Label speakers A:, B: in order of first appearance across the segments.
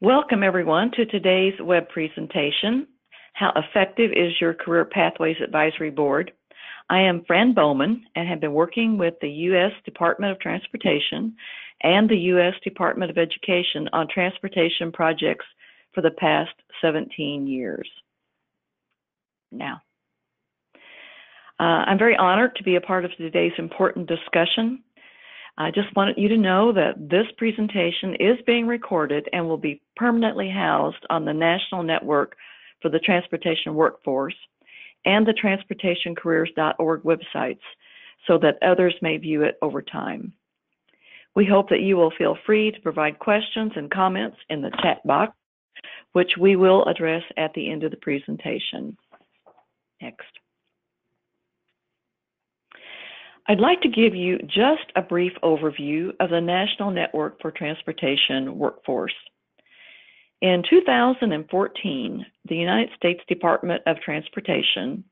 A: Welcome everyone to today's web presentation, How Effective is Your Career Pathways Advisory Board? I am Fran Bowman and have been working with the U.S. Department of Transportation and the U.S. Department of Education on transportation projects for the past 17 years. I'm very honored to be a part of today's important discussion. I just wanted you to know that this presentation is being recorded and will be permanently housed on the National Network for the Transportation Workforce and the transportationcareers.org websites so that others may view it over time. We hope that you will feel free to provide questions and comments in the chat box, which we will address at the end of the presentation. Next. I'd like to give you just a brief overview of the National Network for Transportation Workforce. In 2014, the United States Department of Transportation,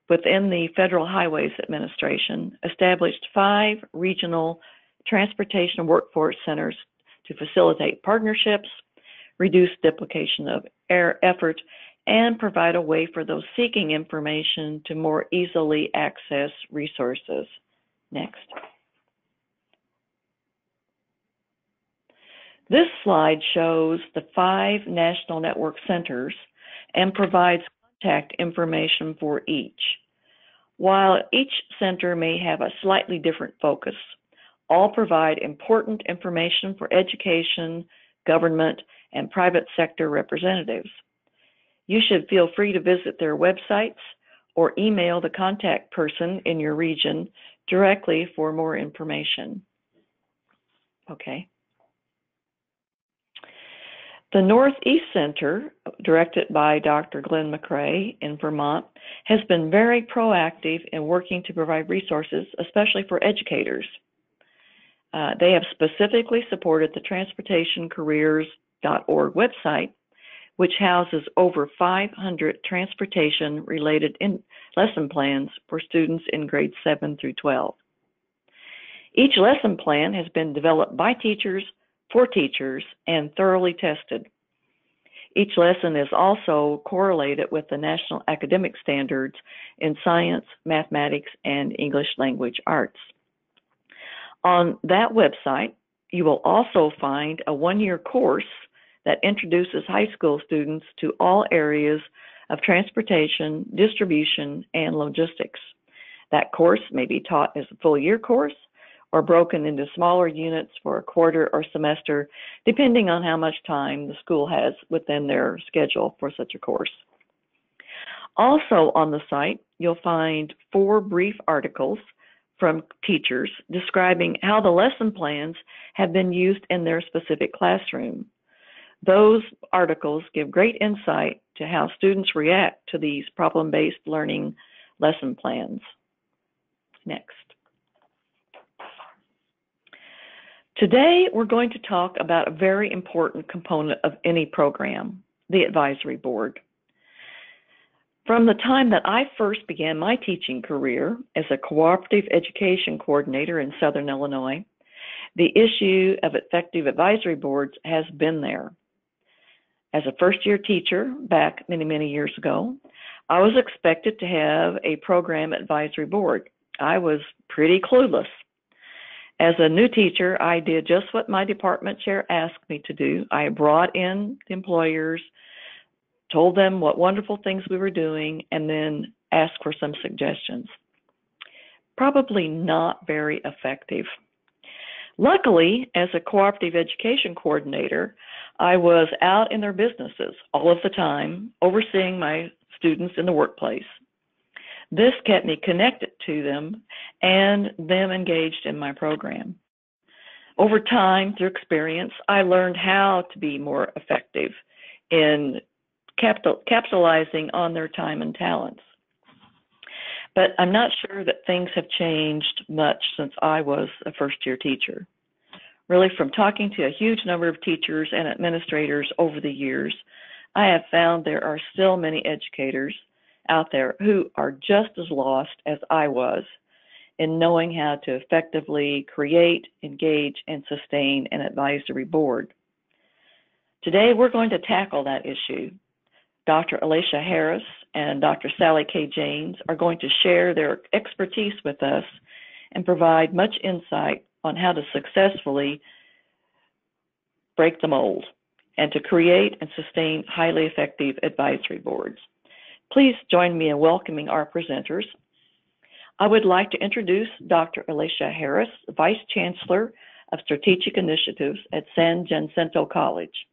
A: within the Federal Highways Administration, established 5 regional transportation workforce centers to facilitate partnerships, reduce duplication of effort, and provide a way for those seeking information to more easily access resources. Next. This slide shows the 5 national network centers and provides contact information for each. While each center may have a slightly different focus, all provide important information for education, government, and private sector representatives. You should feel free to visit their websites or email the contact person in your region directly for more information. Okay. The Northeast Center, directed by Dr. Glenn McRae in Vermont, has been very proactive in working to provide resources, especially for educators. They have specifically supported the transportationcareers.org website, which houses over 500 transportation-related lesson plans for students in grades 7 through 12. Each lesson plan has been developed by teachers, for teachers, and thoroughly tested. Each lesson is also correlated with the national academic standards in science, mathematics, and English language arts. On that website, you will also find a 1-year course that introduces high school students to all areas of transportation, distribution, and logistics. That course may be taught as a full-year course or broken into smaller units for a quarter or semester, depending on how much time the school has within their schedule for such a course. Also on the site, you'll find 4 brief articles from teachers describing how the lesson plans have been used in their specific classroom. Those articles give great insight to how students react to these problem-based learning lesson plans. Next. Today, we're going to talk about a very important component of any program, the advisory board. From the time that I first began my teaching career as a cooperative education coordinator in Southern Illinois, the issue of effective advisory boards has been there. As a first-year teacher back many years ago, I was expected to have a program advisory board. I was pretty clueless. As a new teacher, I did just what my department chair asked me to do. I brought in the employers, told them what wonderful things we were doing, and then asked for some suggestions. Probably not very effective. Luckily, as a cooperative education coordinator, I was out in their businesses all of the time, overseeing my students in the workplace. This kept me connected to them and them engaged in my program. Over time, through experience, I learned how to be more effective in capitalizing on their time and talents. But I'm not sure that things have changed much since I was a first-year teacher. Really, from talking to a huge number of teachers and administrators over the years, I have found there are still many educators out there who are just as lost as I was in knowing how to effectively create, engage, and sustain an advisory board. Today, we're going to tackle that issue. Dr. Alicia Harris and Dr. Sally K. James are going to share their expertise with us and provide much insight on how to successfully break the mold and to create and sustain highly effective advisory boards. Please join me in welcoming our presenters. I would like to introduce Dr. Alicia Harris, Vice Chancellor of Strategic Initiatives at San Jacinto College,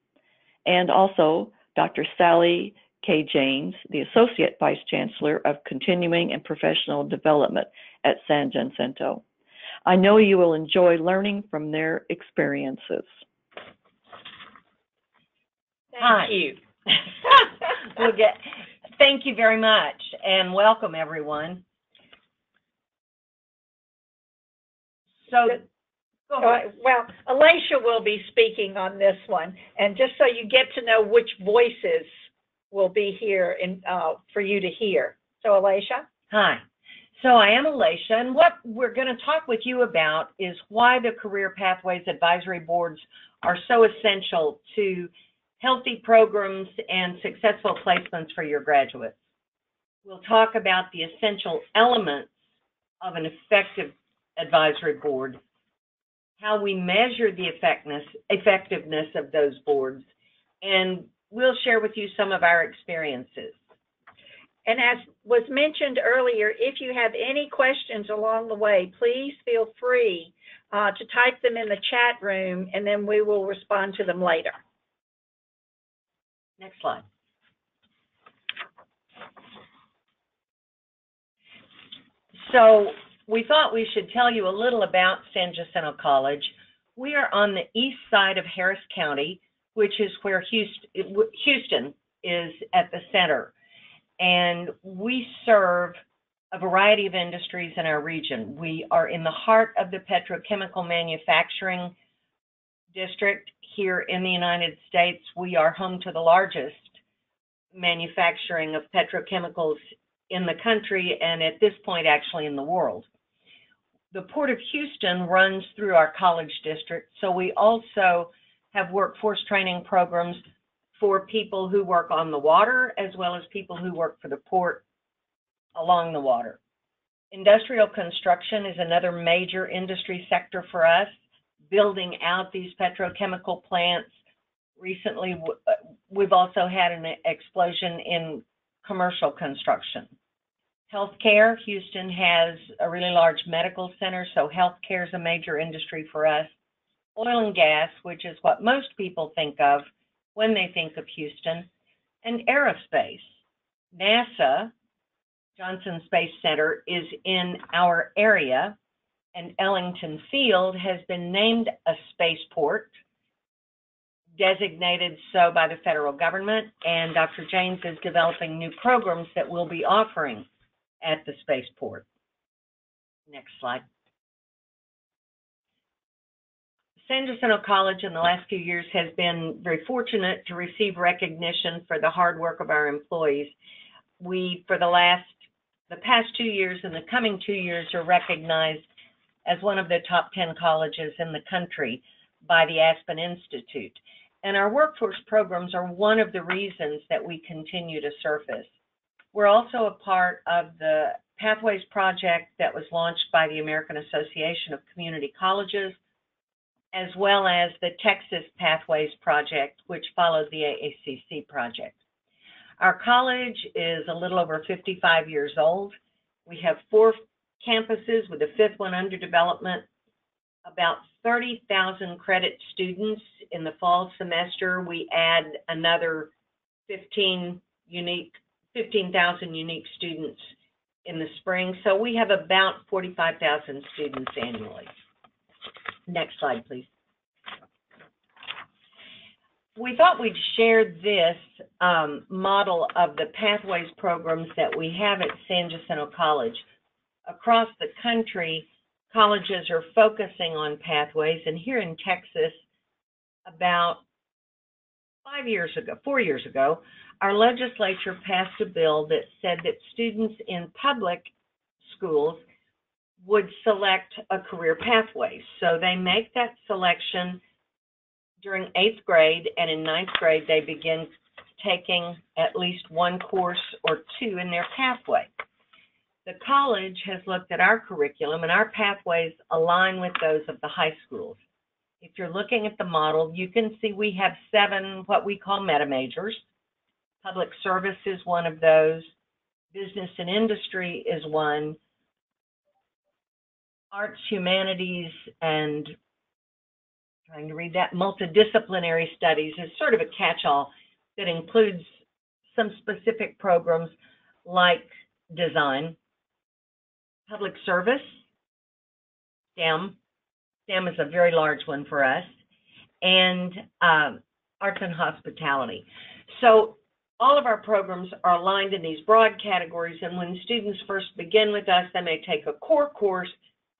A: and also Dr. Sally K. James, the Associate Vice Chancellor of Continuing and Professional Development at San Jacinto. I know you will enjoy learning from their experiences.
B: Thank you. Thank you very much, and welcome, everyone. So,
C: well, Alicia will be speaking on this one, and just so you get to know which voices will be here for you to hear. So, Alicia?
B: Hi. So I am Alicia, and what we're going to talk with you about is why the Career Pathways Advisory Boards are so essential to healthy programs and successful placements for your graduates. We'll talk about the essential elements of an effective advisory board, how we measure the effectiveness of those boards, and we'll share with you some of our experiences.
C: And as was mentioned earlier, if you have any questions along the way, please feel free to type them in the chat room, and then we will respond to them later.
B: Next slide. So we thought we should tell you a little about San Jacinto College. We are on the east side of Harris County, which is where Houston is at the center. And we serve a variety of industries in our region. We are in the heart of the petrochemical manufacturing district here in the United States. We are home to the largest manufacturing of petrochemicals in the country, and at this point, actually in the world. The Port of Houston runs through our college district, so we also have workforce training programs for people who work on the water, as well as people who work for the port along the water. Industrial construction is another major industry sector for us, building out these petrochemical plants. Recently, we've also had an explosion in commercial construction. Healthcare, Houston has a really large medical center, so healthcare is a major industry for us. Oil and gas, which is what most people think of when they think of Houston, and aerospace. NASA, Johnson Space Center, is in our area, and Ellington Field has been named a spaceport, designated so by the federal government, and Dr. James is developing new programs that we'll be offering at the spaceport. Next slide. San Jacinto College in the last few years has been very fortunate to receive recognition for the hard work of our employees. We, for the past 2 years and the coming 2 years, are recognized as one of the top 10 colleges in the country by the Aspen Institute. And our workforce programs are one of the reasons that we continue to surface. We're also a part of the Pathways Project that was launched by the American Association of Community Colleges, as well as the Texas Pathways Project, which follows the AACC project. Our college is a little over 55 years old. We have 4 campuses with a 5th one under development, about 30,000 credit students. In the fall semester, we add another 15,000 unique students in the spring. So we have about 45,000 students annually. Next slide, please. We thought we'd share this model of the Pathways programs that we have at San Jacinto College. Across the country, colleges are focusing on pathways, and here in Texas, about 4 years ago, our legislature passed a bill that said that students in public schools would select a career pathway. So they make that selection during 8th grade, and in 9th grade, they begin taking at least one course or two in their pathway. The college has looked at our curriculum, and our pathways align with those of the high schools. If you're looking at the model, you can see we have 7 what we call meta majors. Public service is one of those. Business and industry is one. Arts, humanities, and trying to read that, multidisciplinary studies is sort of a catch-all that includes some specific programs like design, public service, STEM. STEM is a very large one for us, and arts and hospitality. So all of our programs are aligned in these broad categories, and when students first begin with us, they may take a core course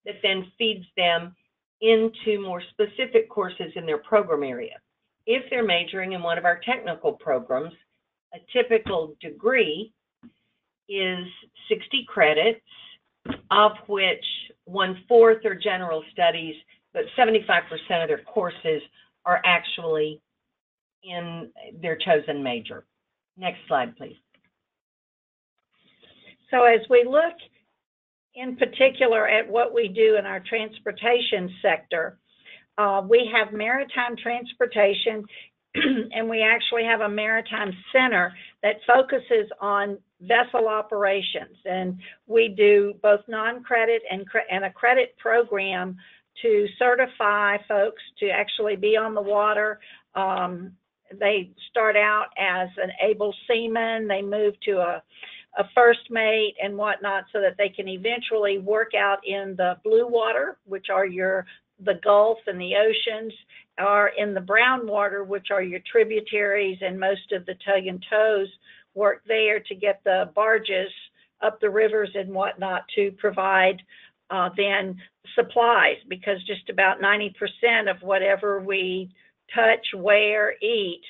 B: that then feeds them into more specific courses in their program area. If they're majoring in one of our technical programs, a typical degree is 60 credits, of which 1/4 are general studies, but 75% of their courses are actually in their chosen major. Next slide, please.
C: So as we look in particular at what we do in our transportation sector, we have maritime transportation, and we actually have a maritime center that focuses on vessel operations. And we do both non-credit and a credit program to certify folks to actually be on the water. They start out as an able seaman, they move to a first mate and whatnot, so that they can eventually work out in the blue water, which are the Gulf and the oceans, or in the brown water, which are your tributaries, and most of the tug and tows work there to get the barges up the rivers and whatnot to provide then supplies, because just about 90% of whatever we touch, wear, eat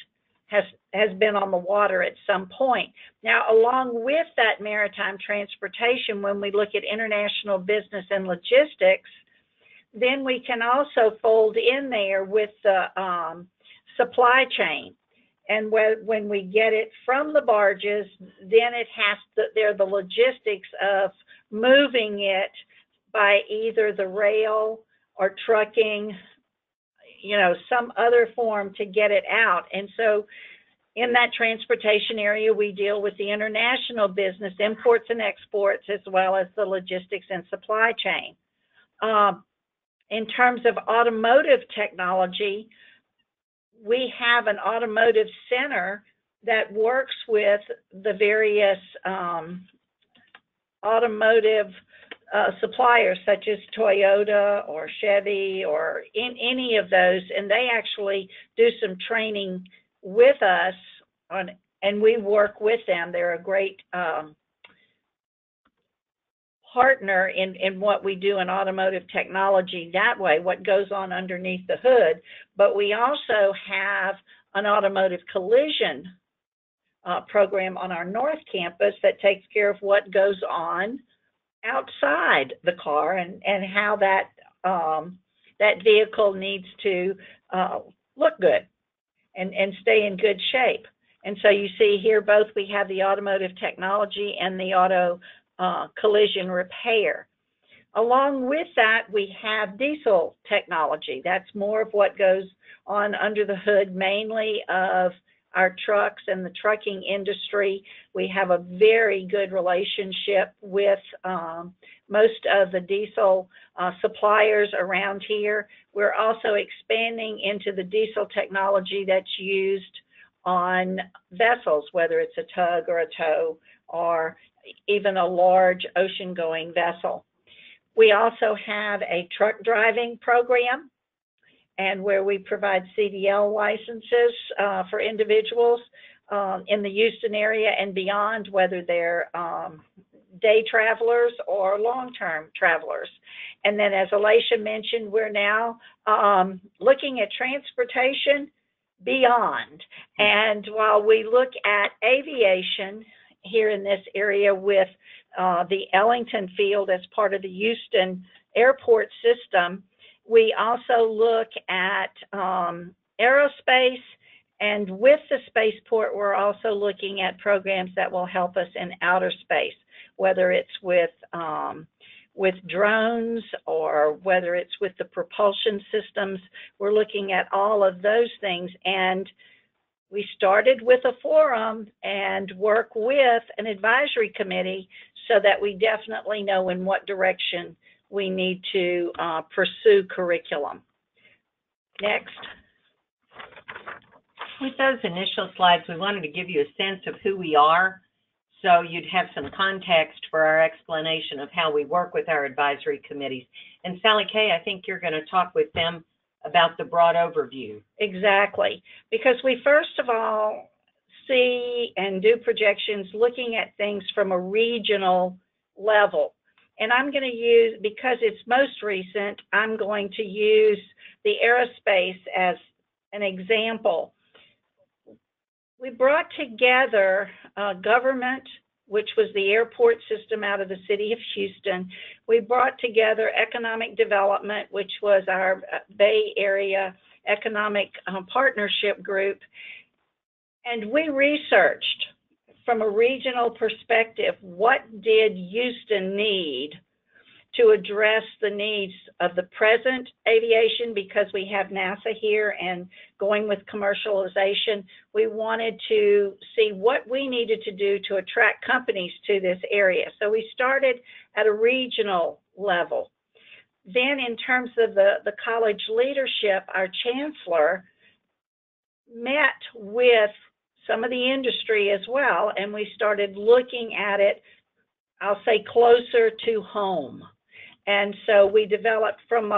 C: has been on the water at some point. Now, along with that maritime transportation, when we look at international business and logistics, then we can also fold in there with the supply chain. And when we get it from the barges, then they're the logistics of moving it by either the rail or trucking, some other form to get it out. And so in that transportation area, we deal with the international business, imports and exports, as well as the logistics and supply chain. In terms of automotive technology, we have an automotive center that works with the various automotive suppliers, such as Toyota or Chevy or any of those, and they actually do some training with us and we work with them. They're a great partner in what we do in automotive technology that way, what goes on underneath the hood. But we also have an automotive collision program on our North Campus that takes care of what goes on outside the car and how that vehicle needs to look good and stay in good shape. And so you see here both we have the automotive technology and the auto collision repair. Along with that, we have diesel technology. That's more of what goes on under the hood, mainly of our trucks and the trucking industry. We have a very good relationship with most of the diesel suppliers around here. We're also expanding into the diesel technology that's used on vessels, whether it's a tug or a tow or even a large ocean-going vessel. We also have a truck driving program, and where we provide CDL licenses for individuals in the Houston area and beyond, whether they're day travelers or long-term travelers. And then, as Alicia mentioned, we're now looking at transportation beyond. And while we look at aviation here in this area with the Ellington field as part of the Houston airport system, we also look at aerospace, and with the spaceport, we're also looking at programs that will help us in outer space, whether it's with drones or whether it's with the propulsion systems. We're looking at all of those things. And we started with a forum and work with an advisory committee so that we definitely know in what direction we need to pursue curriculum. Next.
B: With those initial slides, we wanted to give you a sense of who we are, so you'd have some context for our explanation of how we work with our advisory committees. And Sally Kay, I think you're going to talk with them about the broad overview.
C: Exactly, because we first of all see and do projections looking at things from a regional level. And I'm going to use, because it's most recent, I'm going to use the aerospace as an example. We brought together government, which was the airport system out of the city of Houston. We brought together economic development, which was our Bay Area Economic Partnership Group. And we researched from a regional perspective, what did Houston need to address the needs of the present aviation, because we have NASA here and going with commercialization. We wanted to see what we needed to do to attract companies to this area. So we started at a regional level. Then in terms of the college leadership, our chancellor met with some of the industry as well, and we started looking at it, I'll say, closer to home. And so we developed from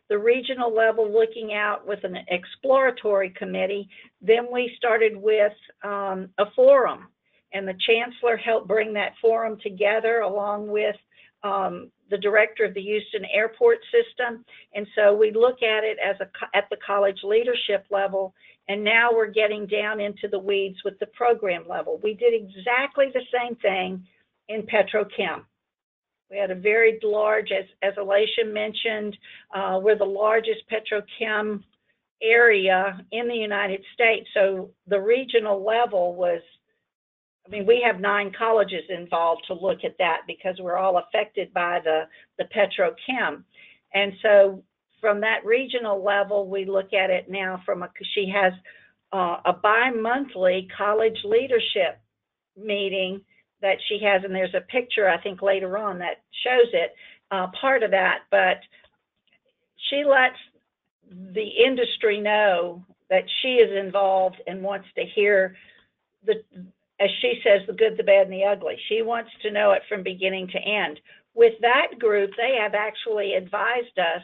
C: the regional level, looking out with an exploratory committee. Then we started with a forum, and the chancellor helped bring that forum together along with the director of the Houston Airport System. And so we look at it as at the college leadership level, and now we're getting down into the weeds with the program level. We did exactly the same thing in petrochem. We had a very large, as Alicia mentioned, we're the largest petrochem area in the United States. So the regional level was, I mean, we have 9 colleges involved to look at that because we're all affected by the petrochem. And so from that regional level, we look at it now from she has a bi-monthly college leadership meeting that she has, and there's a picture, I think, later on that shows it, part of that, but she lets the industry know that she is involved and wants to hear as she says, the good, the bad, and the ugly. She wants to know it from beginning to end. With that group, they have actually advised us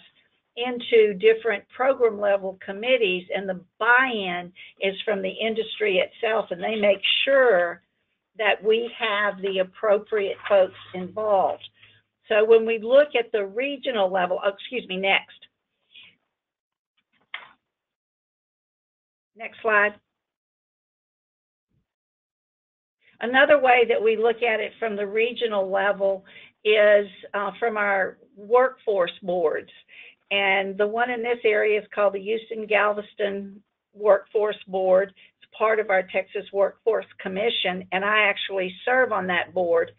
C: into different program level committees, and the buy-in is from the industry itself, and they make sure that we have the appropriate folks involved. So when we look at the regional level, next slide. Another way that we look at it from the regional level is from our workforce boards. And the one in this area is called the Houston Galveston Workforce Board. It's part of our Texas Workforce Commission, and I actually serve on that board.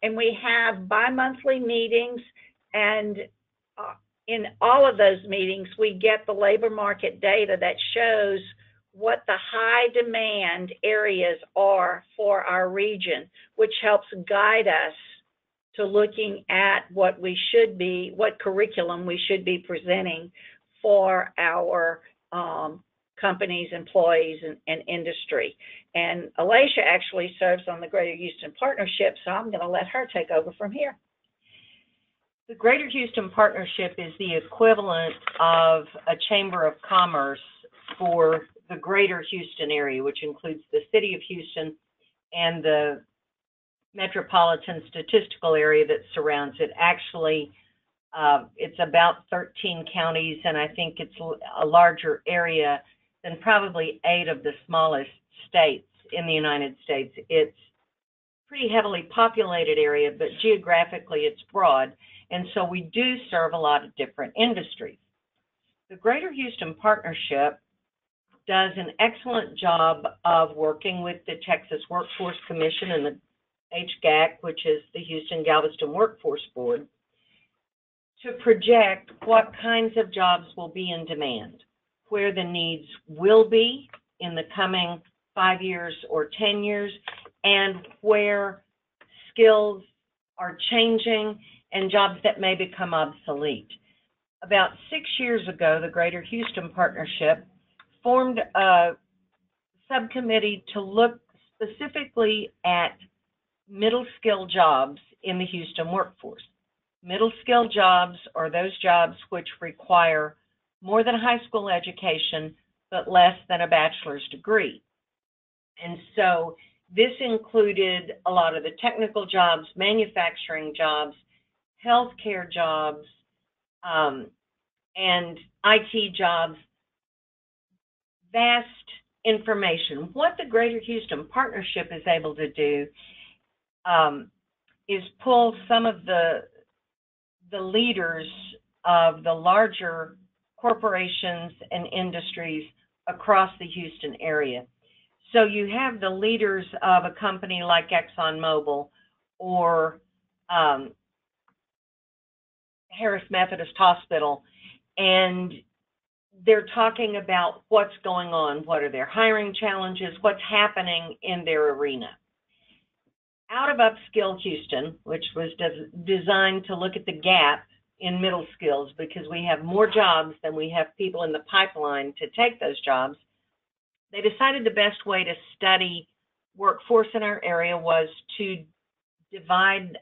C: And we have bi-monthly meetings, and in all of those meetings, we get the labor market data that shows what the high demand areas are for our region, which helps guide us to looking at what curriculum we should be presenting for our companies, employees, and industry. And Alicia actually serves on the Greater Houston Partnership, so I'm going to let her take over from here.
B: The Greater Houston Partnership is the equivalent of a Chamber of Commerce for the Greater Houston area, which includes the city of Houston and the metropolitan statistical area that surrounds it. Actually, it's about 13 counties, and I think it's a larger area than probably 8 of the smallest states in the United States. It's a pretty heavily populated area, but geographically it's broad, and so we do serve a lot of different industries. The Greater Houston Partnership does an excellent job of working with the Texas Workforce Commission and the HGAC, which is the Houston-Galveston Workforce Board, to project what kinds of jobs will be in demand, where the needs will be in the coming 5 years or 10 years, and where skills are changing and jobs that may become obsolete. About 6 years ago, the Greater Houston Partnership formed a subcommittee to look specifically at middle skill jobs in the Houston workforce. Middle skill jobs are those jobs which require more than a high school education, but less than a bachelor's degree. And so this included a lot of the technical jobs, manufacturing jobs, healthcare jobs, and IT jobs. Vast information. What the Greater Houston Partnership is able to do is pull some of the leaders of the larger corporations and industries across the Houston area. So you have the leaders of a company like ExxonMobil or Harris Methodist Hospital, and they're talking about what's going on, what are their hiring challenges, what's happening in their arena. Out of Upskill Houston, which was designed to look at the gap in middle skills because we have more jobs than we have people in the pipeline to take those jobs, they decided the best way to study workforce in our area was to divide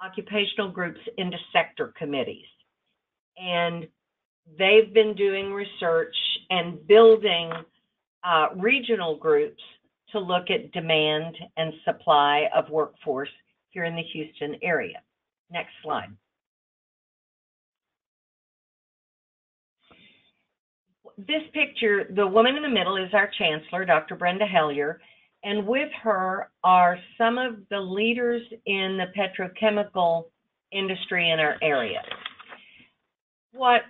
B: occupational groups into sector committees. And they've been doing research and building regional groups to look at demand and supply of workforce here in the Houston area. Next slide. This picture, the woman in the middle is our chancellor, Dr. Brenda Hellier, and with her are some of the leaders in the petrochemical industry in our area. What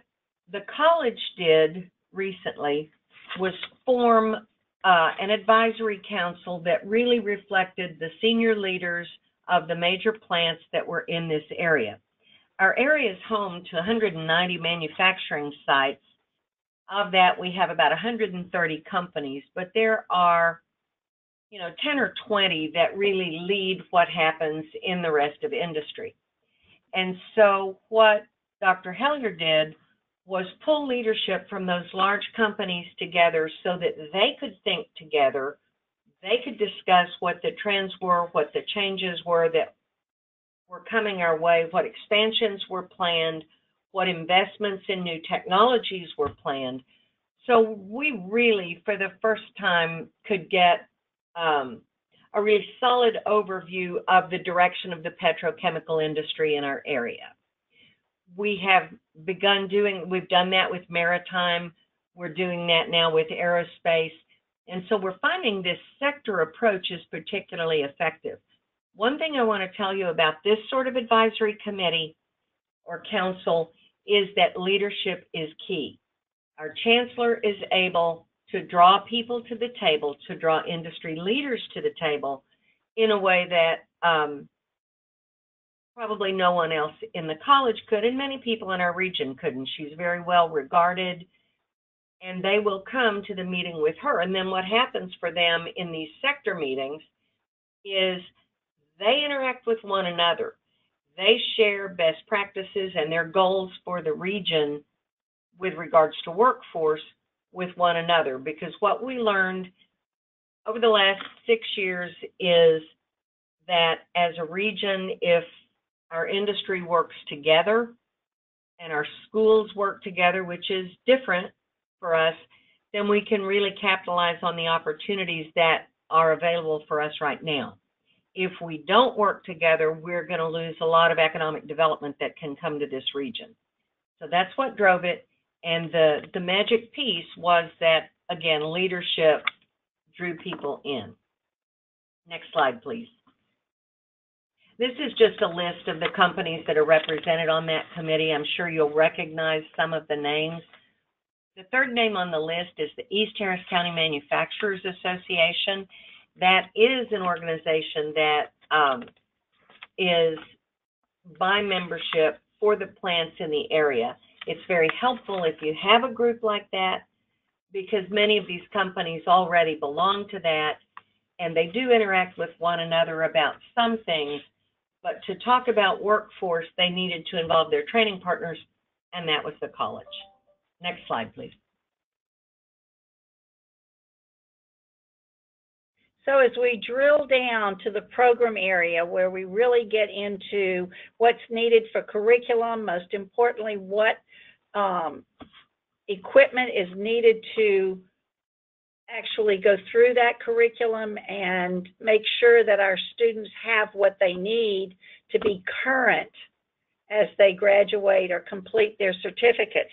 B: the college did recently was form an advisory council that really reflected the senior leaders of the major plants that were in this area. Our area is home to 190 manufacturing sites. Of that, we have about 130 companies, but there are, 10 or 20 that really lead what happens in the rest of industry. And so what Dr. Hellier did was pull leadership from those large companies together so that they could think together, they could discuss what the trends were, what the changes were that were coming our way, what expansions were planned, what investments in new technologies were planned. So we really, for the first time, could get a really solid overview of the direction of the petrochemical industry in our area. We have we've done that with maritime, we're doing that now with aerospace, and so we're finding this sector approach is particularly effective. One thing I want to tell you about this sort of advisory committee or council is that leadership is key. Our chancellor is able to draw people to the table, to draw industry leaders to the table in a way that probably no one else in the college could, and many people in our region couldn't. She's very well regarded, and they will come to the meeting with her. And then what happens for them in these sector meetings is they interact with one another. They share best practices and their goals for the region with regards to workforce with one another, because what we learned over the last 6 years is that as a region, if our industry works together and our schools work together, which is different for us, then we can really capitalize on the opportunities that are available for us right now. If we don't work together, we're going to lose a lot of economic development that can come to this region. So that's what drove it. And the magic piece was that, again, leadership drew people in. Next slide, please. This is just a list of the companies that are represented on that committee. I'm sure you'll recognize some of the names. The third name on the list is the East Harris County Manufacturers Association. That is an organization that is by membership for the plants in the area. It's very helpful if you have a group like that, because many of these companies already belong to that, and they do interact with one another about some things, but to talk about workforce, they needed to involve their training partners, and that was the college. Next slide, please.
C: So as we drill down to the program area where we really get into what's needed for curriculum, most importantly, what equipment is needed to actually go through that curriculum and make sure that our students have what they need to be current as they graduate or complete their certificates.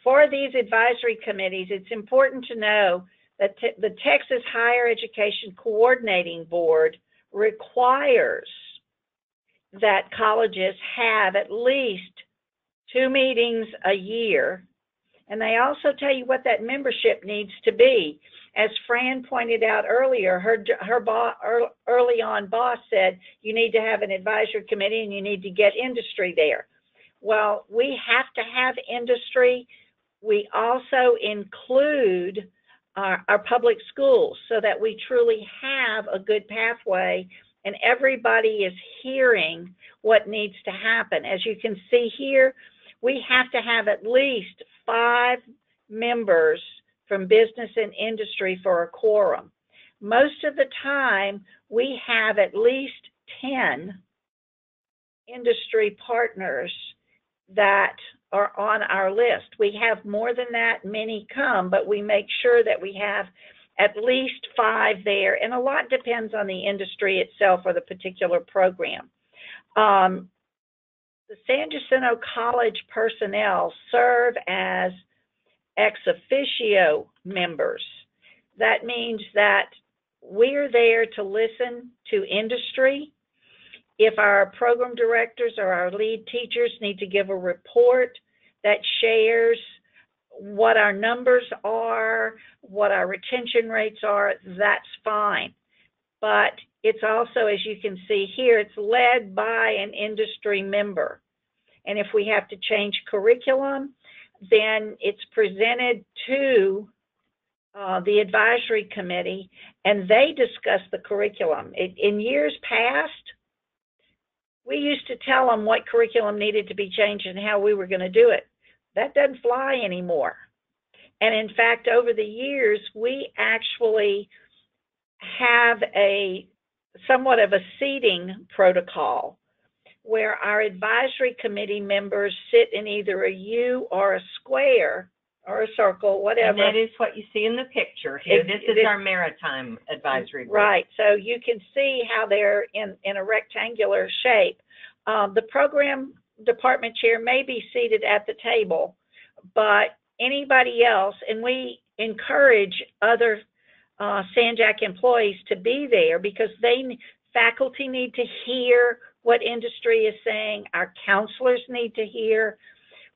C: For these advisory committees, it's important to know that the Texas Higher Education Coordinating Board requires that colleges have at least 2 meetings a year, and they also tell you what that membership needs to be. As Fran pointed out earlier, her early on boss said you need to have an advisory committee and you need to get industry there. Well, we have to have industry. We also include our public schools so that we truly have a good pathway and everybody is hearing what needs to happen. As you can see here, we have to have at least 5 members from business and industry for a quorum. Most of the time, we have at least 10 industry partners that are on our list. We have more than that, many come, but we make sure that we have at least 5 there, and a lot depends on the industry itself or the particular program. The San Jacinto College personnel serve as ex officio members. That means that we're there to listen to industry. If our program directors or our lead teachers need to give a report that shares what our numbers are, what our retention rates are, that's fine. But it's also, as you can see here, it's led by an industry member. And if we have to change curriculum, then it's presented to the advisory committee, and they discuss the curriculum. In years past, we used to tell them what curriculum needed to be changed and how we were going to do it. That doesn't fly anymore. And in fact, over the years, we actually have a somewhat of a seating protocol where our advisory committee members sit in either a U or a square or a circle, whatever.
B: And that is what you see in the picture here. This is our maritime advisory board.
C: Right. So you can see how they're in a rectangular shape. The program department chair may be seated at the table, but anybody else, and we encourage other SanJack employees to be there because faculty need to hear what industry is saying. Our counselors need to hear.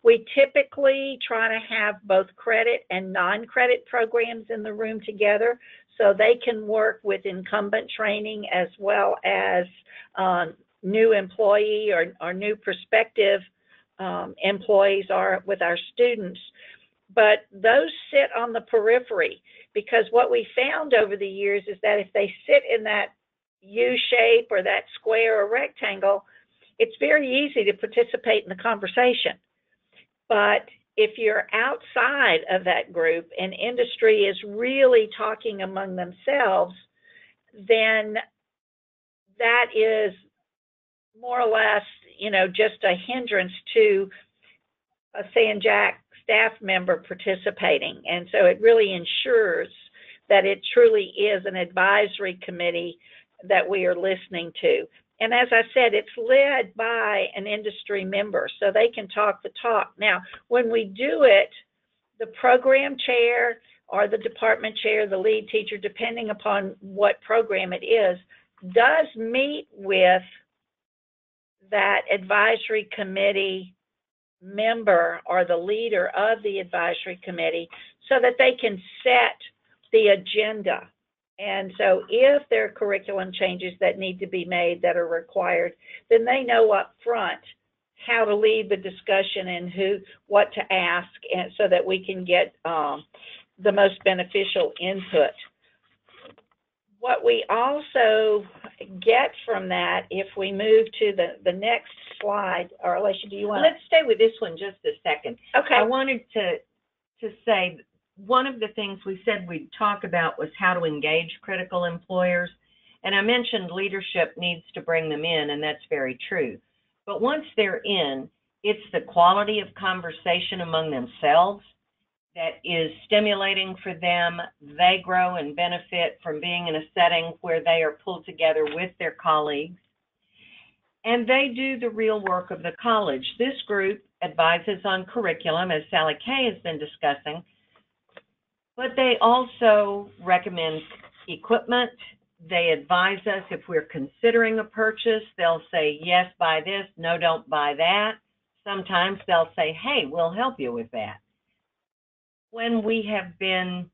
C: We typically try to have both credit and non-credit programs in the room together so they can work with incumbent training as well as new employee or new prospective employees are with our students. But those sit on the periphery because what we found over the years is that if they sit in that U shape or that square or rectangle, it's very easy to participate in the conversation. But if you're outside of that group and industry is really talking among themselves, then that is more or less, just a hindrance to a SanJack staff member participating. And so it really ensures that it truly is an advisory committee that we are listening to. And as I said, it's led by an industry member, so they can talk the talk. Now, when we do it, the program chair or the department chair, the lead teacher, depending upon what program it is, does meet with that advisory committee member or the leader of the advisory committee so that they can set the agenda. And so if there are curriculum changes that need to be made that are required, then they know up front how to lead the discussion and what to ask, and so that we can get the most beneficial input. What we also get from that, if we move to the next slide, or Alicia, do you want
B: Let's stay with this one just a second.
C: Okay.
B: I wanted to say one of the things we said we'd talk about was how to engage critical employers. And I mentioned leadership needs to bring them in, and that's very true. But once they're in, it's the quality of conversation among themselves that is stimulating for them. They grow and benefit from being in a setting where they are pulled together with their colleagues. And they do the real work of the college. This group advises on curriculum, as Sally Kay has been discussing, but they also recommend equipment. They advise us if we're considering a purchase. They'll say, yes, buy this, no, don't buy that. Sometimes they'll say, hey, we'll help you with that. When we have been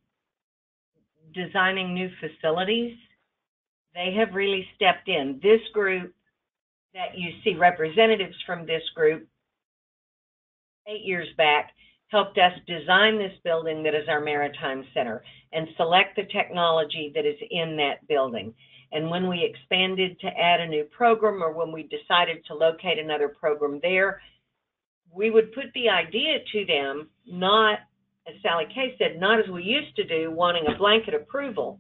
B: designing new facilities, they have really stepped in. This group that you see, representatives from this group, 8 years back, helped us design this building that is our Maritime Center and select the technology that is in that building. And when we expanded to add a new program, or when we decided to locate another program there, we would put the idea to them, not, as Sally Kay said, not as we used to do, wanting a blanket approval,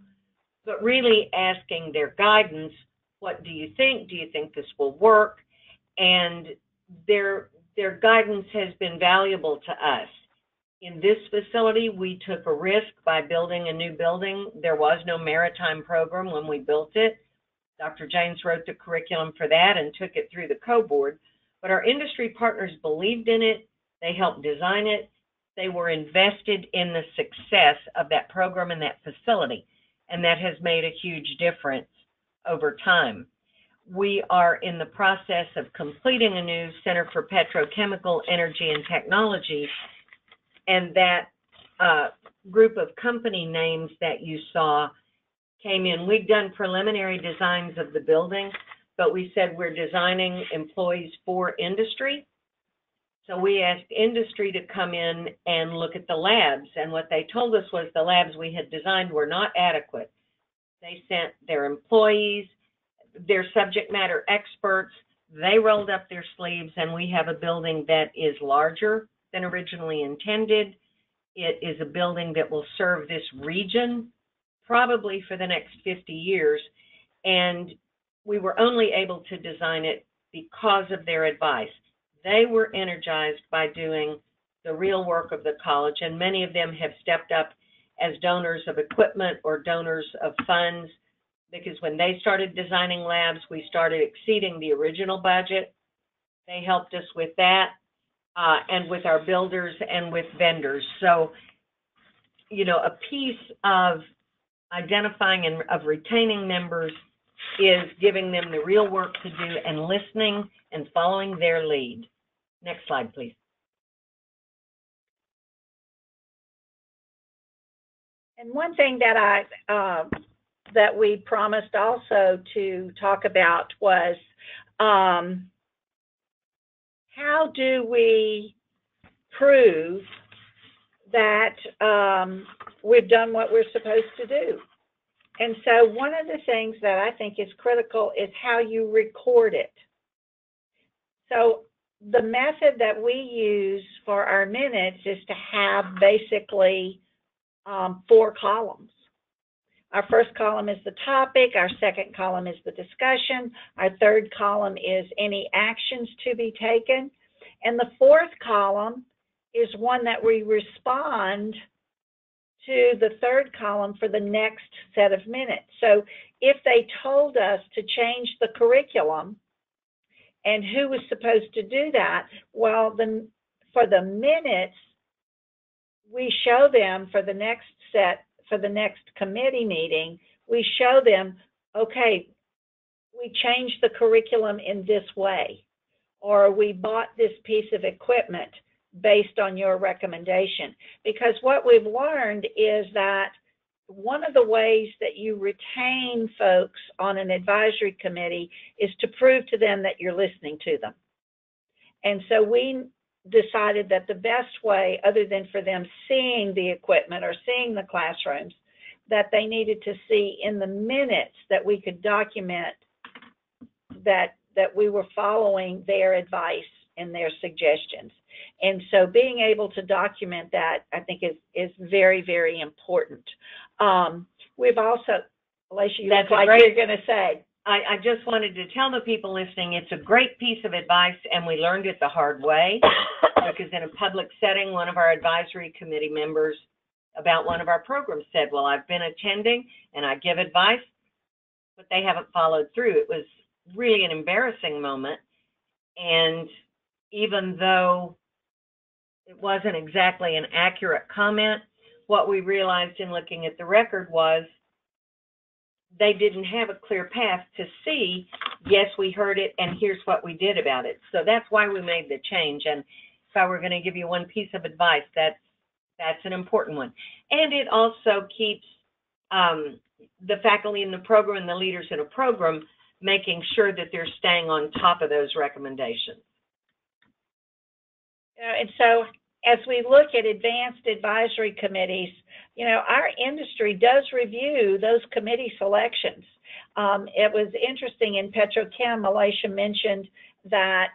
B: but really asking their guidance. What do you think? Do you think this will work? And their guidance has been valuable to us. In this facility, we took a risk by building a new building. There was no maritime program when we built it. Dr. James wrote the curriculum for that and took it through the co-board. But our industry partners believed in it. They helped design it. They were invested in the success of that program and that facility. And that has made a huge difference over time. We are in the process of completing a new Center for Petrochemical Energy and Technology, and that group of company names that you saw came in. We'd done preliminary designs of the building, but we said we're designing employees for industry. So we asked industry to come in and look at the labs, and what they told us was the labs we had designed were not adequate. They sent their employees, their subject matter experts. They rolled up their sleeves, and we have a building that is larger than originally intended. It is a building that will serve this region probably for the next 50 years, and we were only able to design it because of their advice. They were energized by doing the real work of the college, and many of them have stepped up as donors of equipment or donors of funds, because when they started designing labs, we started exceeding the original budget. They helped us with that, and with our builders and with vendors. So, you know, a piece of identifying and of retaining members is giving them the real work to do and listening and following their lead. Next slide, please.
C: And one thing that that we promised also to talk about was how do we prove that we've done what we're supposed to do? And so one of the things that I think is critical is how you record it. So the method that we use for our minutes is to have basically 4 columns. Our first column is the topic, our second column is the discussion, our third column is any actions to be taken, and the fourth column is one that we respond to the third column for the next set of minutes. So if they told us to change the curriculum and who was supposed to do that, well, then for the minutes, we show them for the next set, for the next committee meeting, we show them, okay, we changed the curriculum in this way, or we bought this piece of equipment based on your recommendation. Because what we've learned is that one of the ways that you retain folks on an advisory committee is to prove to them that you're listening to them. And so we decided that the best way, other than for them seeing the equipment or seeing the classrooms, that they needed to see in the minutes that we could document that we were following their advice and their suggestions. And so being able to document that, I think, is very, very important. We've also, Alicia, you look like you're going to say.
B: I just wanted to tell the people listening, it's a great piece of advice, and we learned it the hard way, because in a public setting, one of our advisory committee members about one of our programs said, well, I've been attending and I give advice, but they haven't followed through. It was really an embarrassing moment. And even though it wasn't exactly an accurate comment, what we realized in looking at the record was they didn't have a clear path to see, yes, we heard it, and here's what we did about it. So that's why we made the change. And if I were going to give you one piece of advice, that's an important one. And it also keeps the faculty in the program and the leaders in a program making sure that they're staying on top of those recommendations.
C: And so as we look at advanced advisory committees, our industry does review those committee selections. It was interesting in Petrochem, Alicia mentioned that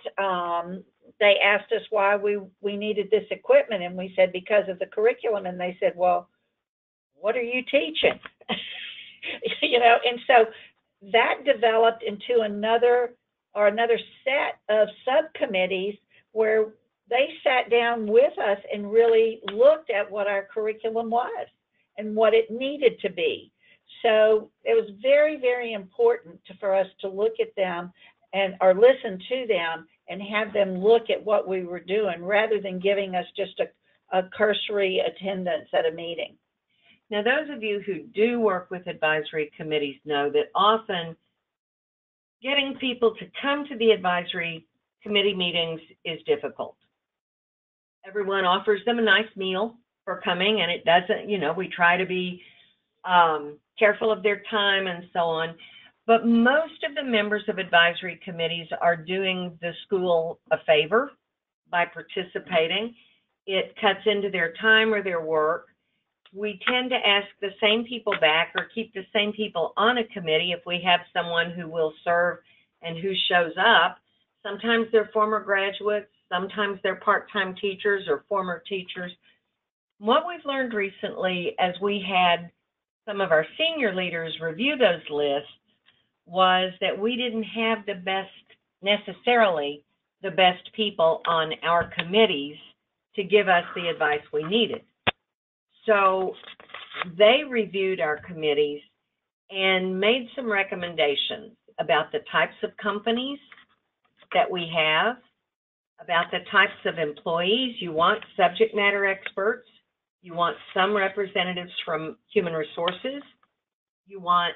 C: they asked us why we needed this equipment, and we said because of the curriculum, and they said, well, what are you teaching? And so that developed into another set of subcommittees where they sat down with us and really looked at what our curriculum was and what it needed to be. So it was very, very important for us to look at them or listen to them and have them look at what we were doing rather than giving us just a cursory attendance at a meeting.
B: Now, those of you who do work with advisory committees know that often getting people to come to the advisory committee meetings is difficult. Everyone offers them a nice meal for coming, and it doesn't, we try to be careful of their time and so on. But most of the members of advisory committees are doing the school a favor by participating. It cuts into their time or their work. We tend to ask the same people back or keep the same people on a committee if we have someone who will serve and who shows up. Sometimes they're former graduates, sometimes they're part-time teachers or former teachers. What we've learned recently as we had some of our senior leaders review those lists was that we didn't have necessarily the best people on our committees to give us the advice we needed. So they reviewed our committees and made some recommendations about the types of companies that we have, about the types of employees. You want subject matter experts. You want some representatives from human resources. You want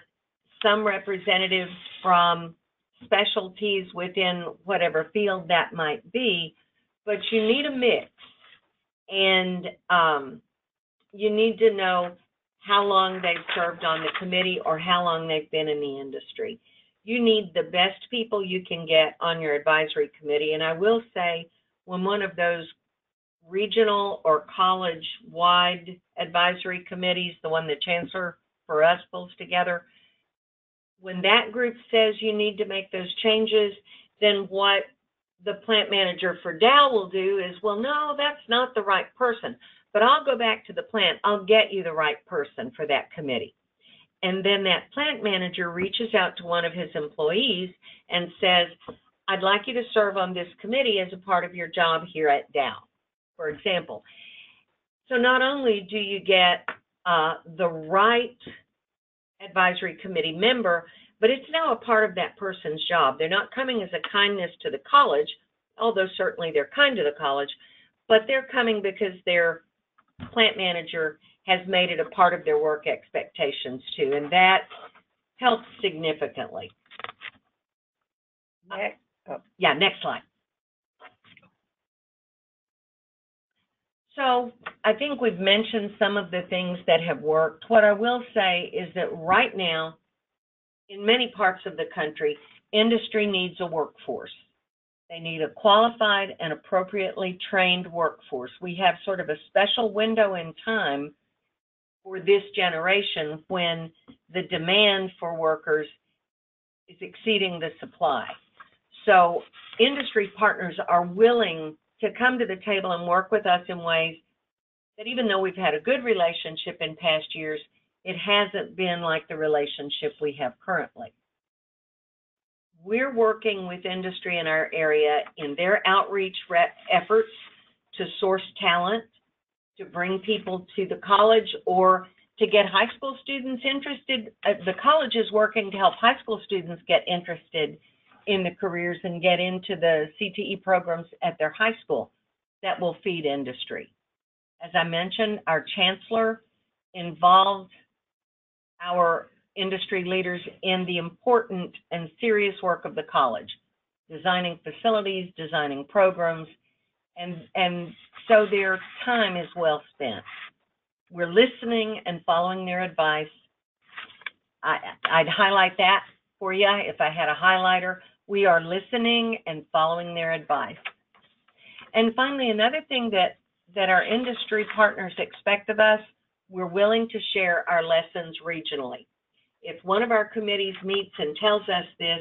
B: some representatives from specialties within whatever field that might be, but you need a mix. And you need to know how long they've served on the committee or how long they've been in the industry. You need the best people you can get on your advisory committee. And I will say, when one of those regional or college-wide advisory committees, the one the chancellor for us pulls together, when that group says you need to make those changes, then what the plant manager for Dow will do is, well, no, that's not the right person. But I'll go back to the plant. I'll get you the right person for that committee. And then that plant manager reaches out to one of his employees and says, I'd like you to serve on this committee as a part of your job here at Dow, for example. So not only do you get the right advisory committee member, but it's now a part of that person's job. They're not coming as a kindness to the college, although certainly they're kind to the college, but they're coming because their plant manager has made it a part of their work expectations too, and that helps significantly.
C: Next.
B: Yeah, next slide. So I think we've mentioned some of the things that have worked. What I will say is that right now, in many parts of the country, industry needs a workforce. They need a qualified and appropriately trained workforce. We have sort of a special window in time for this generation when the demand for workers is exceeding the supply. So industry partners are willing to come to the table and work with us in ways that, even though we've had a good relationship in past years, it hasn't been like the relationship we have currently. We're working with industry in our area in their outreach efforts to source talent, to bring people to the college, or to get high school students interested. The college is working to help high school students get interested in the careers and get into the CTE programs at their high school. That will feed industry. As I mentioned, our chancellor involved our industry leaders in the important and serious work of the college, designing facilities, designing programs, and so their time is well spent. We're listening and following their advice. I'd highlight that for you if I had a highlighter. We are listening and following their advice. And finally, another thing that our industry partners expect of us, we're willing to share our lessons regionally. If one of our committees meets and tells us this,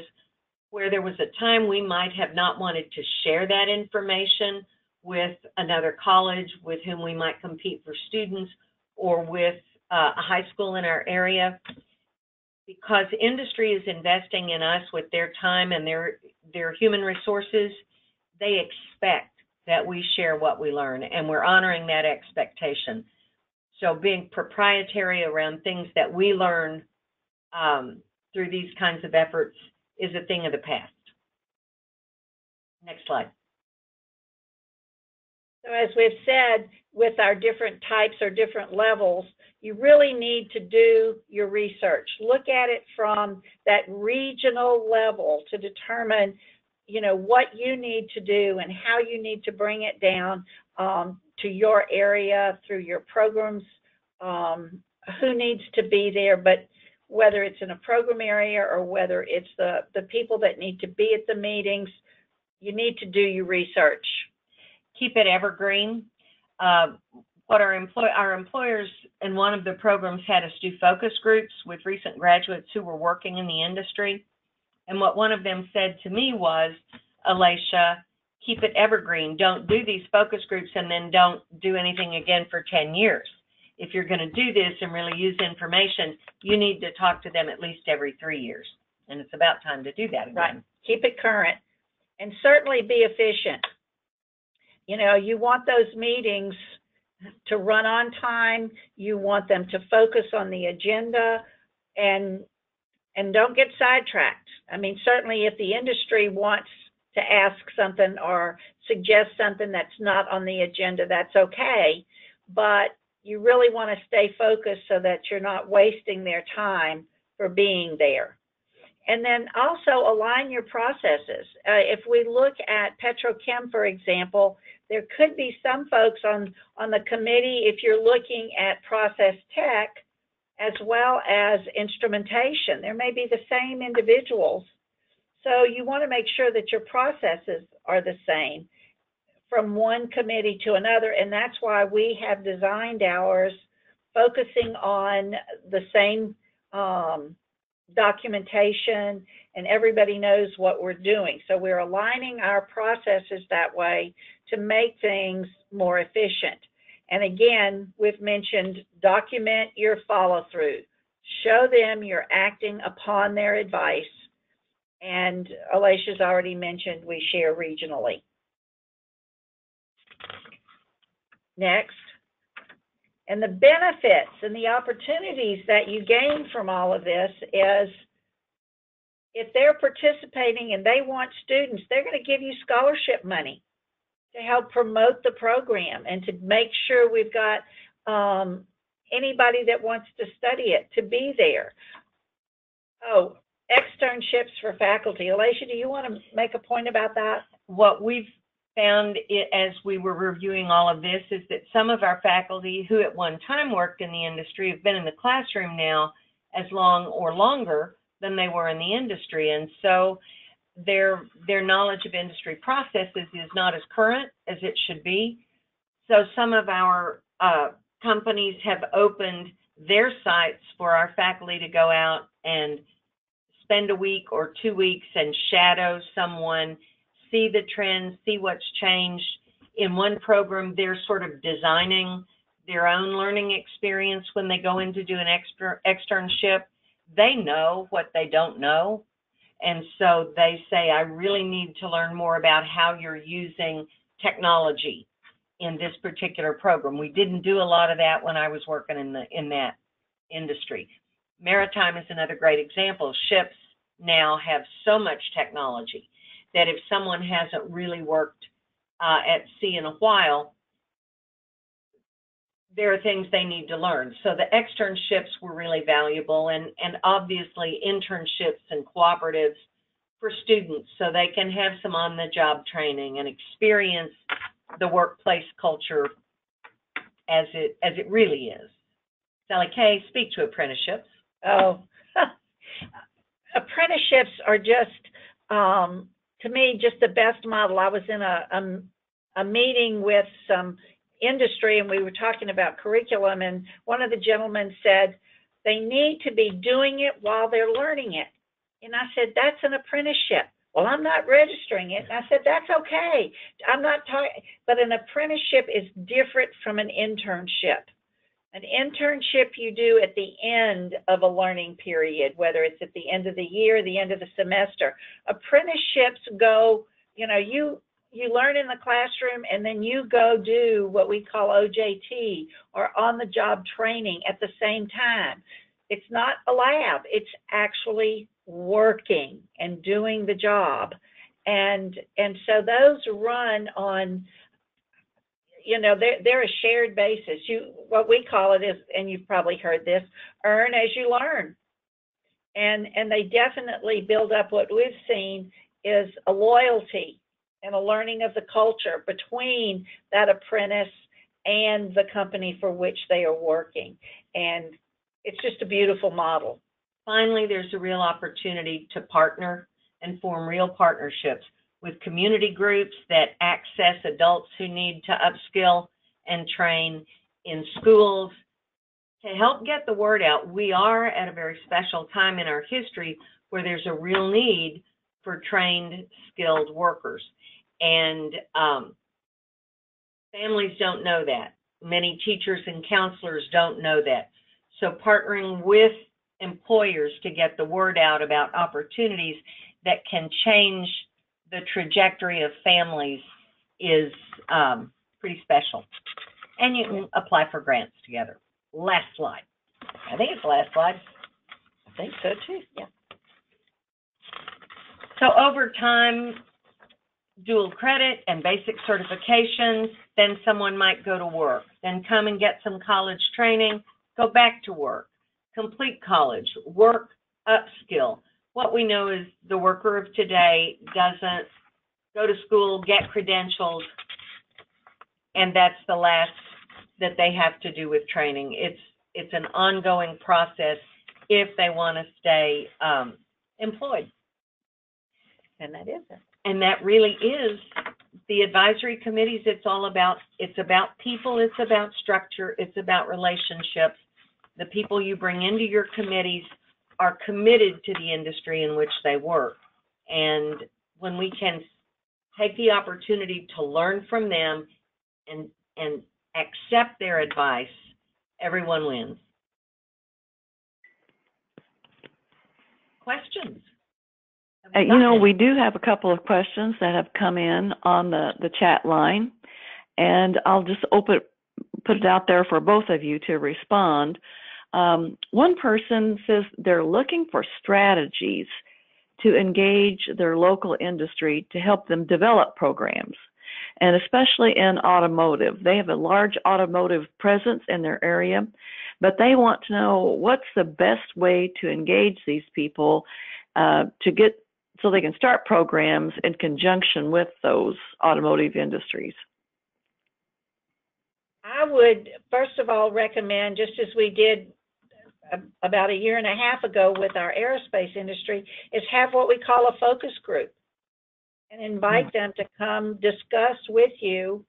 B: where there was a time we might have not wanted to share that information with another college with whom we might compete for students, or with a high school in our area, because industry is investing in us with their time and their human resources, they expect that we share what we learn, and we're honoring that expectation. So being proprietary around things that we learn through these kinds of efforts is a thing of the past. Next slide.
C: So as we've said, with our different types or different levels, you really need to do your research. Look at it from that regional level to determine, you know, what you need to do and how you need to bring it down to your area through your programs, who needs to be there, but whether it's in a program area or whether it's the people that need to be at the meetings, you need to do your research.
B: Keep it evergreen. What our employers in one of the programs had us do focus groups with recent graduates who were working in the industry. And what one of them said to me was, Alicia, keep it evergreen. Don't do these focus groups and then don't do anything again for 10 years. If you're going to do this and really use information, you need to talk to them at least every 3 years. And it's about time to do that again.
C: Right. Keep it current and certainly be efficient. You know, you want those meetings to run on time. You want them to focus on the agenda and don't get sidetracked. I mean, certainly if the industry wants to ask something or suggest something that's not on the agenda, that's okay. But you really want to stay focused so that you're not wasting their time for being there. And then also align your processes. If we look at Petrochem, for example, there could be some folks on the committee, if you're looking at process tech, as well as instrumentation. There may be the same individuals. So you want to make sure that your processes are the same from one committee to another, and that's why we have designed ours focusing on the same documentation, and everybody knows what we're doing. So we're aligning our processes that way to make things more efficient. And again, we've mentioned document your follow-through. Show them you're acting upon their advice. And Alicia's already mentioned we share regionally. Next. And the benefits and the opportunities that you gain from all of this is if they're participating and they want students, they're going to give you scholarship money to help promote the program and to make sure we've got anybody that wants to study it to be there. Oh, externships for faculty. Alicia, do you want to make a point about that?
B: What we've found it, as we were reviewing all of this, is that some of our faculty who at one time worked in the industry have been in the classroom now as long or longer than they were in the industry. And so their knowledge of industry processes is not as current as it should be. So some of our companies have opened their sites for our faculty to go out and spend a week or 2 weeks and shadow someone, see the trends, see what's changed. In one program, they're sort of designing their own learning experience when they go in to do an externship. They know what they don't know. And so they say, I really need to learn more about how you're using technology in this particular program. We didn't do a lot of that when I was working in that industry. Maritime is another great example. Ships now have so much technology that if someone hasn't really worked at sea in a while, there are things they need to learn. So the externships were really valuable, and obviously internships and cooperatives for students so they can have some on-the-job training and experience the workplace culture as it really is. Sally Kay, speak to apprenticeships.
C: Oh, apprenticeships are just, to me, just the best model. I was in a meeting with some industry, and we were talking about curriculum, and one of the gentlemen said they need to be doing it while they're learning it. And I said, that's an apprenticeship. Well, I'm not registering it. And I said, that's okay. I'm not talking, but an apprenticeship is different from an internship. An internship you do at the end of a learning period, whether it's at the end of the year, the end of the semester. Apprenticeships go, you learn in the classroom, and then you go do what we call OJT, or on-the-job training, at the same time. It's not a lab. It's actually working and doing the job. And so those run on, they're a shared basis. What we call it is, and you've probably heard this, earn as you learn. And they definitely build up. What we've seen is a loyalty and a learning of the culture between that apprentice and the company for which they are working. And it's just a beautiful model.
B: Finally, there's a real opportunity to partner and form real partnerships with community groups that access adults who need to upskill and train, in schools, to help get the word out. We are at a very special time in our history where there's a real need for trained, skilled workers. And families don't know that. Many teachers and counselors don't know that. So partnering with employers to get the word out about opportunities that can change the trajectory of families is pretty special. And you can apply for grants together. Last slide. I think it's the last slide.
C: I think so too, yeah.
B: So over time, dual credit and basic certifications, then someone might go to work, then come and get some college training, go back to work, complete college, work, upskill. What we know is the worker of today doesn't go to school, get credentials, and that's the last that they have to do with training. It's an ongoing process if they want to stay employed.
C: And that is it.
B: And that really is the advisory committees. It's all about, it's about people, it's about structure, it's about relationships. The people you bring into your committees are committed to the industry in which they work. And when we can take the opportunity to learn from them and accept their advice, everyone wins. Questions?
A: We do have a couple of questions that have come in on the chat line, and I'll just put it out there for both of you to respond. One person says they're looking for strategies to engage their local industry to help them develop programs, and especially in automotive. They have a large automotive presence in their area, but they want to know what's the best way to engage these people to get so they can start programs in conjunction with those automotive industries?
C: I would, first of all, recommend, just as we did about a year and a half ago with our aerospace industry, is have what we call a focus group and invite them to come discuss with you,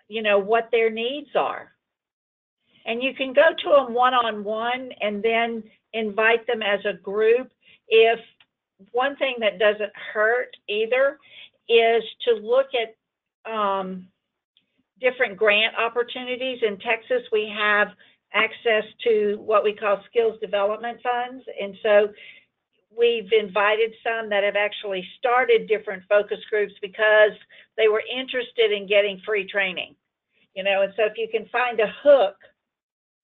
C: what their needs are. And you can go to them one-on-one and then invite them as a group. If one thing that doesn't hurt either is to look at different grant opportunities. In Texas, we have access to what we call skills development funds. And so we've invited some that have actually started different focus groups because they were interested in getting free training. And so if you can find a hook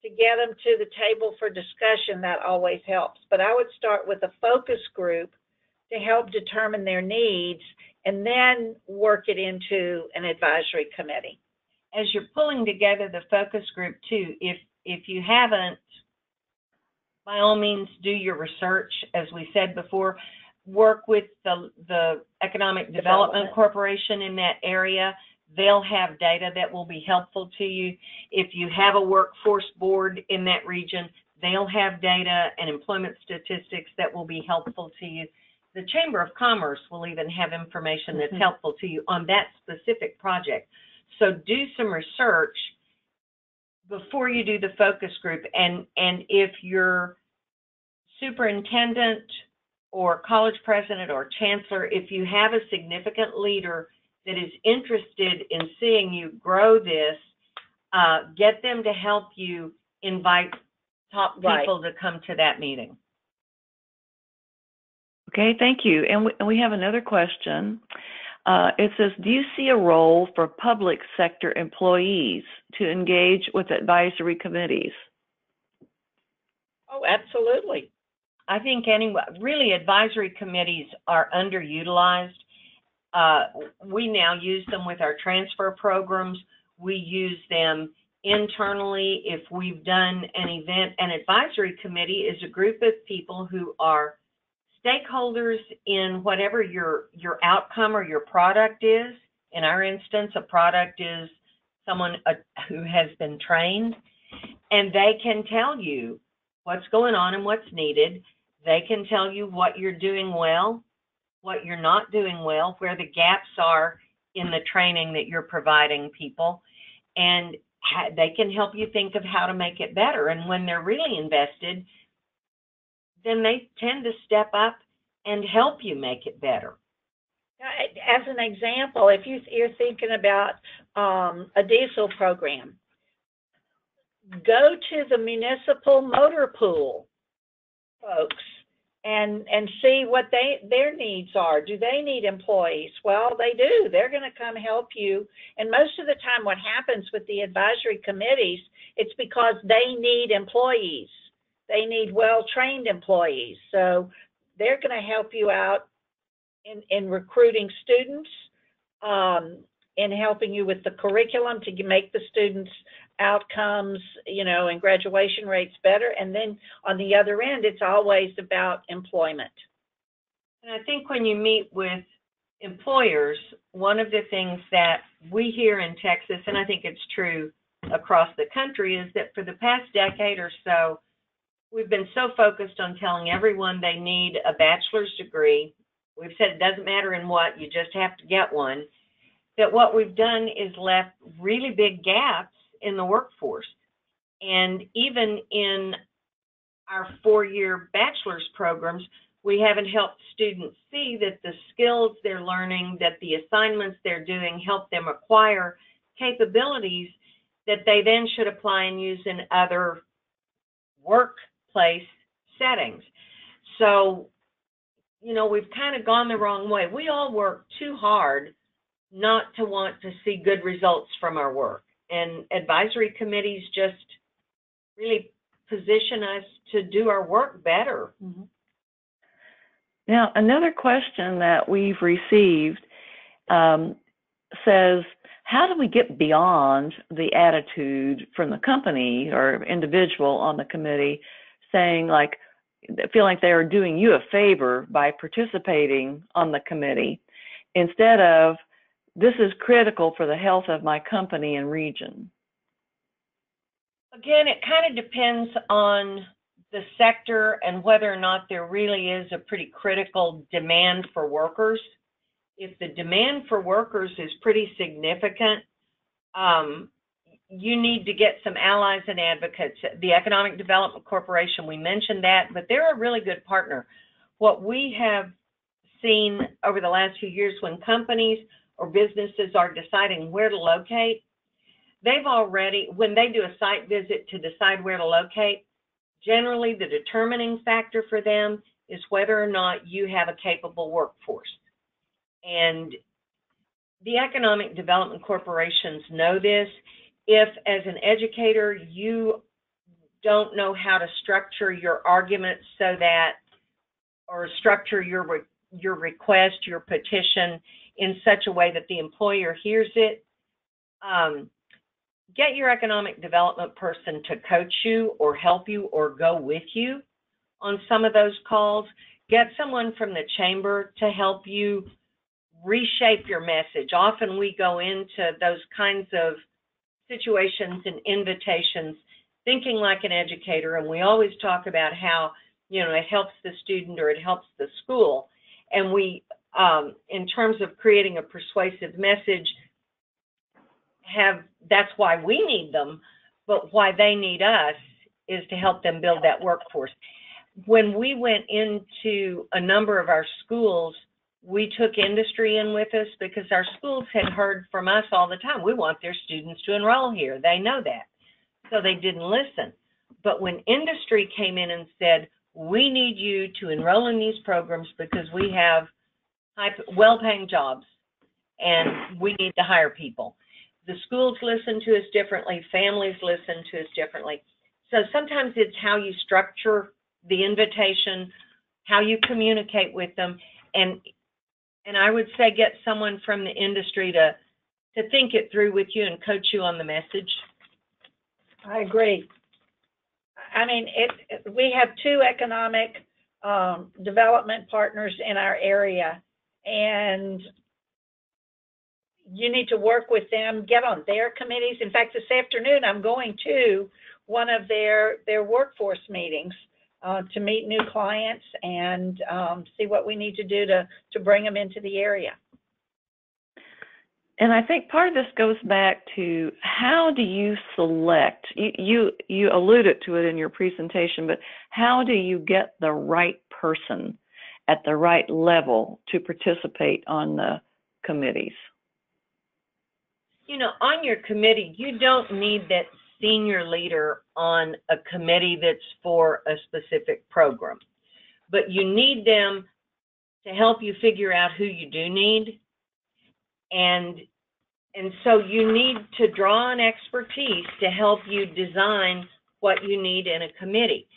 C: to get them to the table for discussion, that always helps. But I would start with a focus group to help determine their needs and then work it into an advisory committee.
B: As you're pulling together the focus group too, if you haven't, by all means, do your research. As we said before, work with the Economic Development Corporation in that area. They'll have data that will be helpful to you. If you have a workforce board in that region, they'll have data and employment statistics that will be helpful to you. The Chamber of Commerce will even have information that's helpful to you on that specific project. So do some research before you do the focus group. And if your superintendent or college president or chancellor, if you have a significant leader that is interested in seeing you grow this, get them to help you invite top people to come to that meeting.
A: Okay, thank you. And we have another question. It says, do you see a role for public sector employees to engage with advisory committees?
C: Oh, absolutely.
B: I think really advisory committees are underutilized. We now use them with our transfer programs. We use them internally if we've done an event. An advisory committee is a group of people who are stakeholders in whatever your outcome or your product is. In our instance, a product is someone who has been trained, and they can tell you what's going on and what's needed. They can tell you what you're doing well, what you're not doing well, where the gaps are in the training that you're providing people, and they can help you think of how to make it better. And when they're really invested, then they tend to step up and help you make it better.
C: As an example, if you're thinking about a diesel program, go to the municipal motor pool folks and see what their needs are. Do they need employees? Well, they do. They're going to come help you. And most of the time what happens with the advisory committees, it's because they need employees. They need well-trained employees. So they're going to help you out in recruiting students, in helping you with the curriculum to make the students' outcomes, and graduation rates better. And then on the other end, it's always about employment.
B: And I think when you meet with employers, one of the things that we hear in Texas, and I think it's true across the country, is that for the past decade or so, we've been so focused on telling everyone they need a bachelor's degree. We've said it doesn't matter in what, you just have to get one. That what we've done is left really big gaps in the workforce. And even in our 4-year bachelor's programs, we haven't helped students see that the skills they're learning, that the assignments they're doing help them acquire capabilities that they then should apply and use in other workplace settings. So, we've kind of gone the wrong way. We all work too hard not to want to see good results from our work. And advisory committees just really position us to do our work better.
A: Mm-hmm. Now, another question that we've received says, how do we get beyond the attitude from the company or individual on the committee saying, like, feel like they are doing you a favor by participating on the committee instead of, this is critical for the health of my company and region?
B: Again, it kind of depends on the sector and whether or not there really is a pretty critical demand for workers. If the demand for workers is pretty significant, you need to get some allies and advocates. The Economic Development Corporation, we mentioned that, but they're a really good partner. What we have seen over the last few years, when companies or businesses are deciding where to locate, they've already, when they do a site visit to decide where to locate, generally the determining factor for them is whether or not you have a capable workforce. And the Economic Development Corporations know this. If, as an educator, you don't know how to structure your arguments so that, or structure your request, your petition in such a way that the employer hears it, get your economic development person to coach you or help you or go with you on some of those calls. Get someone from the chamber to help you reshape your message. Often we go into those kinds of situations and invitations thinking like an educator, and we always talk about how, you know, it helps the student or it helps the school. And we, in terms of creating a persuasive message, that's why we need them, but why they need us is to help them build that workforce. When we went into a number of our schools, we took industry in with us because our schools had heard from us all the time, we want their students to enroll here. They know that. So they didn't listen. But when industry came in and said, we need you to enroll in these programs because we have well-paying jobs and we need to hire people, the schools listen to us differently, families listen to us differently. So sometimes it's how you structure the invitation, how you communicate with them, and I would say get someone from the industry to think it through with you and coach you on the message.
C: I agree. I mean, we have two economic development partners in our area, and you need to work with them, get on their committees. In fact, this afternoon, I'm going to one of their workforce meetings to meet new clients and see what we need to do to bring them into the area.
A: And I think part of this goes back to, how do you select? You alluded to it in your presentation, but how do you get the right person at the right level to participate on the committees?
B: You know, on your committee, you don't need that senior leader on a committee that's for a specific program, but you need them to help you figure out who you do need. And so you need to draw on expertise to help you design what you need in a committee.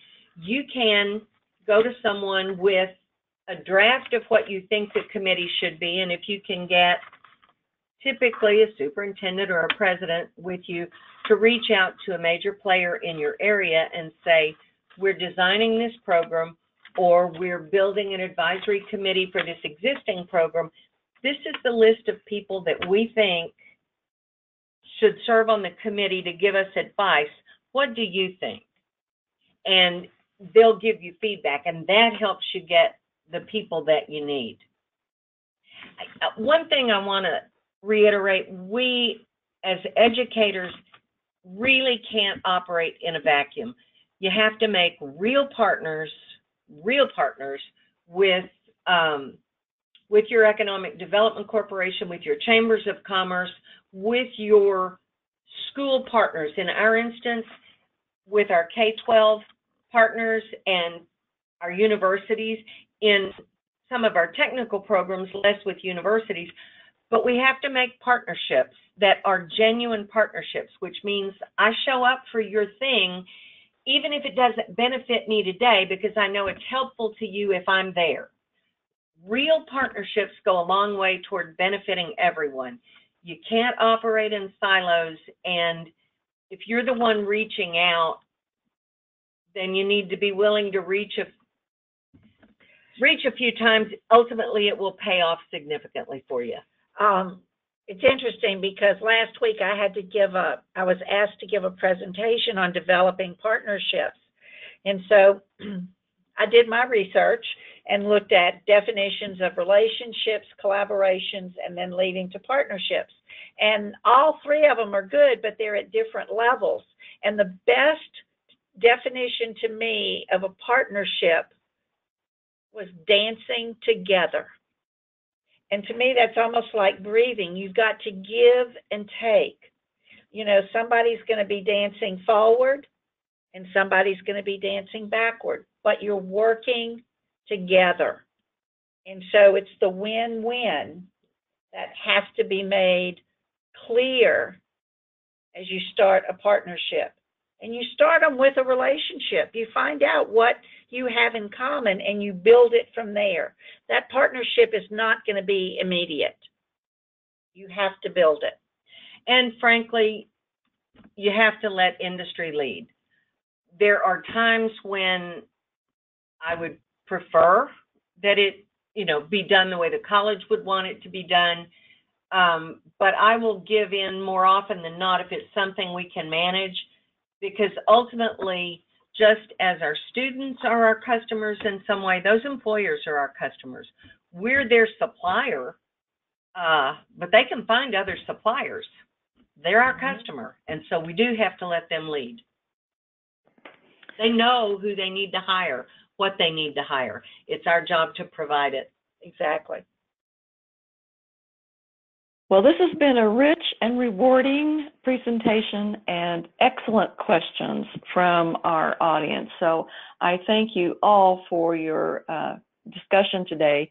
B: You can go to someone with a draft of what you think the committee should be, and if you can get typically a superintendent or a president with you to reach out to a major player in your area and say, we're designing this program, or we're building an advisory committee for this existing program. This is the list of people that we think should serve on the committee to give us advice. What do you think? And they'll give you feedback, and that helps you get the people that you need. One thing I want to reiterate, we as educators really can't operate in a vacuum. You have to make real partners with your Economic Development Corporation, with your chambers of commerce, with your school partners. In our instance, with our K-12 partners and our universities. In some of our technical programs, less with universities, but we have to make partnerships that are genuine partnerships, which means I show up for your thing, even if it doesn't benefit me today, because I know it's helpful to you if I'm there. Real partnerships go a long way toward benefiting everyone. You can't operate in silos, and if you're the one reaching out, then you need to be willing to reach reach a few times, ultimately it will pay off significantly for you.
C: It's interesting because last week I was asked to give a presentation on developing partnerships. And so I did my research and looked at definitions of relationships, collaborations, and then leading to partnerships. And all three of them are good, but they're at different levels. And the best definition to me of a partnership was dancing together. And to me, that's almost like breathing. You've got to give and take. You know, somebody's going to be dancing forward and somebody's going to be dancing backward, but you're working together. And so it's the win-win that has to be made clear as you start a partnership. And you start them with a relationship. You find out what you have in common and you build it from there. That partnership is not going to be immediate. You have to build it.
B: And frankly, you have to let industry lead. There are times when I would prefer that it, be done the way the college would want it to be done. But I will give in more often than not if it's something we can manage, because ultimately, just as our students are our customers in some way, those employers are our customers. We're their supplier, but they can find other suppliers. They're our customer, and so we do have to let them lead. They know who they need to hire, what they need to hire. It's our job to provide it.
C: Exactly.
A: Well, this has been a rich and rewarding presentation and excellent questions from our audience. So I thank you all for your discussion today.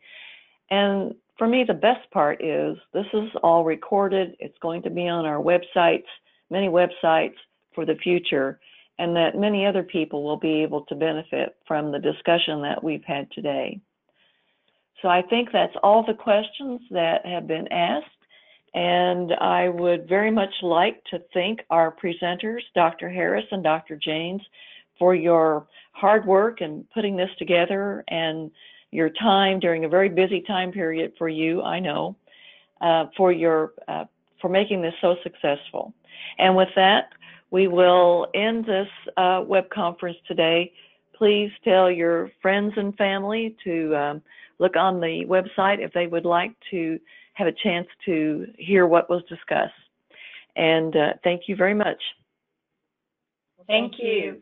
A: And for me, the best part is this is all recorded. It's going to be on our websites, many websites for the future, and that many other people will be able to benefit from the discussion that we've had today. So I think that's all the questions that have been asked. And I would very much like to thank our presenters, Dr. Harris and Dr. Janes, for your hard work in putting this together and your time during a very busy time period for you, I know, for making this so successful. And with that, we will end this web conference today. Please tell your friends and family to look on the website if they would like to have a chance to hear what was discussed. And thank you very much.
C: Thank you.